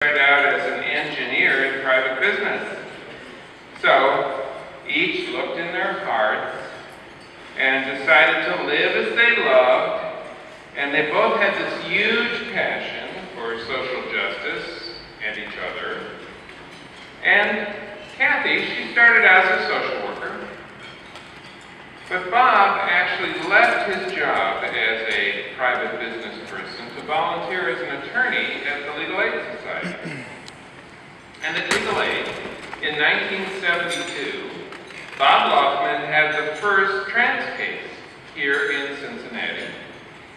Started out as an engineer in private business. So each looked in their hearts and decided to live as they loved, and they both had this huge passion for social justice and each other. And Kathy, she started out as a social worker, but Bob actually left his job as a private business person to volunteer as an attorney at the Legal Aid Society. And at Legal Aid, in 1972, Bob Laufman had the first trans case here in Cincinnati.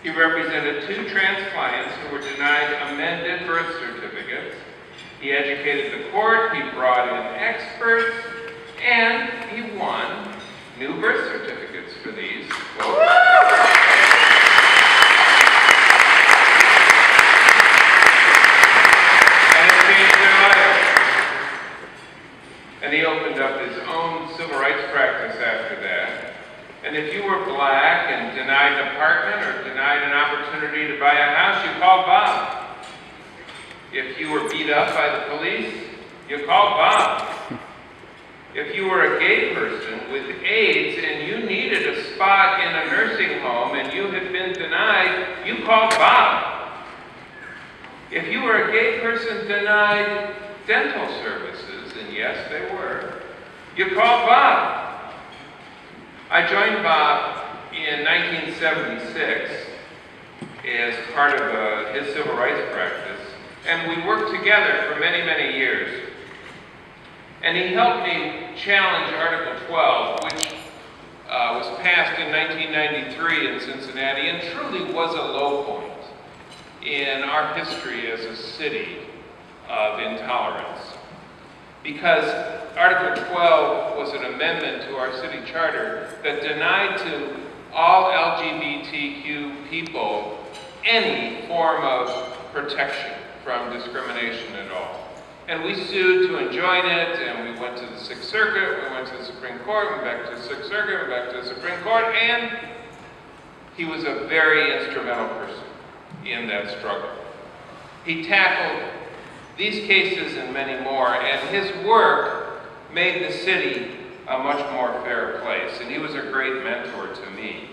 He represented two trans clients who were denied amended birth certificates. He educated the court, he brought in experts, and he won new birth certificates for these folks. And it changed their lives. And he opened up his own civil rights practice after that. And if you were black and denied an apartment or denied an opportunity to buy a house, you called Bob. If you were beat up by the police, you called Bob. If you were a gay person with AIDS and you needed a spot in a nursing home and you had been denied, you called Bob. If you were a gay person denied dental services, and yes, they were, you called Bob. I joined Bob in 1976 as part of his civil rights practice, and we worked together for many, many years. And he helped me challenge Article 12, which was passed in 1993 in Cincinnati and truly was a low point in our history as a city of intolerance. Because Article 12 was an amendment to our city charter that denied to all LGBTQ people any form of protection from discrimination at all. And we sued to enjoin it, and we went to the Sixth Circuit, we went to the Supreme Court, went back to the Sixth Circuit, went back to the Supreme Court, and he was a very instrumental person in that struggle. He tackled these cases and many more, and his work made the city a much more fair place, and he was a great mentor to me.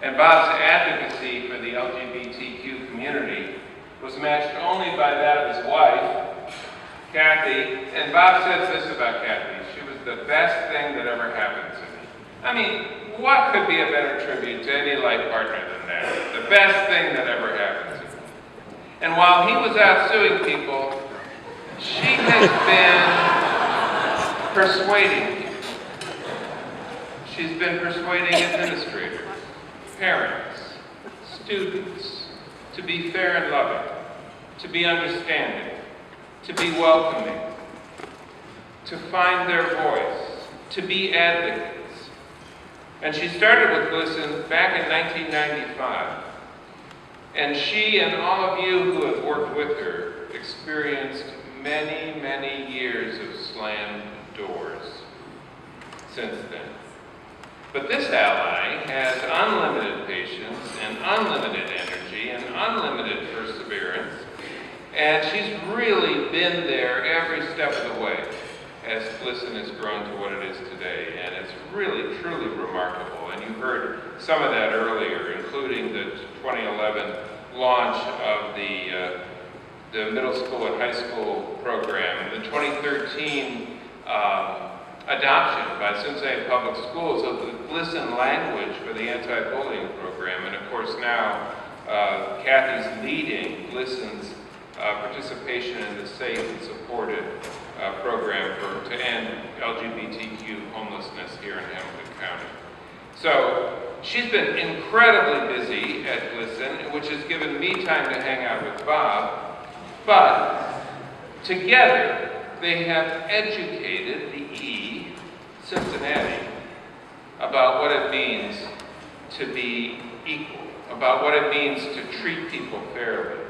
And Bob's advocacy for the LGBTQ community was matched only by that of his wife, Kathy, and Bob says this about Kathy: she was the best thing that ever happened to me. I mean, what could be a better tribute to any life partner than that? The best thing that ever happened to me. And while he was out suing people, she has been persuading people. She's been persuading administrators, parents, students to be fair and loving, to be understanding, to be welcoming, to find their voice, to be advocates. And she started with GLSEN back in 1995. And she and all of you who have worked with her experienced many, many years of slammed doors since then. But this ally has unlimited patience and unlimited energy and unlimited perseverance. And she's really been there every step of the way as GLSEN has grown to what it is today. And it's really, truly remarkable. And you heard some of that earlier, including the 2011 launch of the middle school and high school program, and the 2013 adoption by Cincinnati Public Schools of the GLSEN language for the anti-bullying program. And of course now, Kathy's leading GLSEN's participation in the Safe and Supported program to end LGBTQ homelessness here in Hamilton County. So she's been incredibly busy at GLSEN, which has given me time to hang out with Bob, but together they have educated the Cincinnati about what it means to be equal, about what it means to treat people fairly.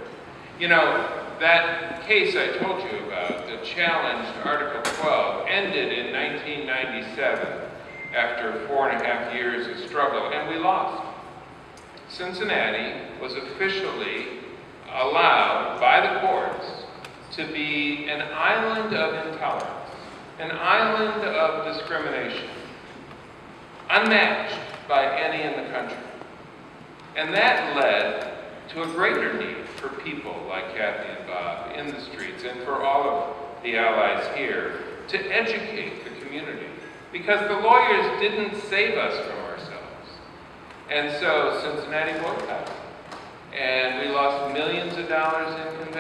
You know, that case I told you about that challenged Article 12 ended in 1997 after 4.5 years of struggle, and we lost. Cincinnati was officially allowed by the courts to be an island of intolerance, an island of discrimination, unmatched by any in the country. And that led to a greater need for people like Kathy and Bob in the streets, and for all of the allies here, to educate the community. Because the lawyers didn't save us from ourselves. And so Cincinnati boycotted. And we lost millions of dollars in convention.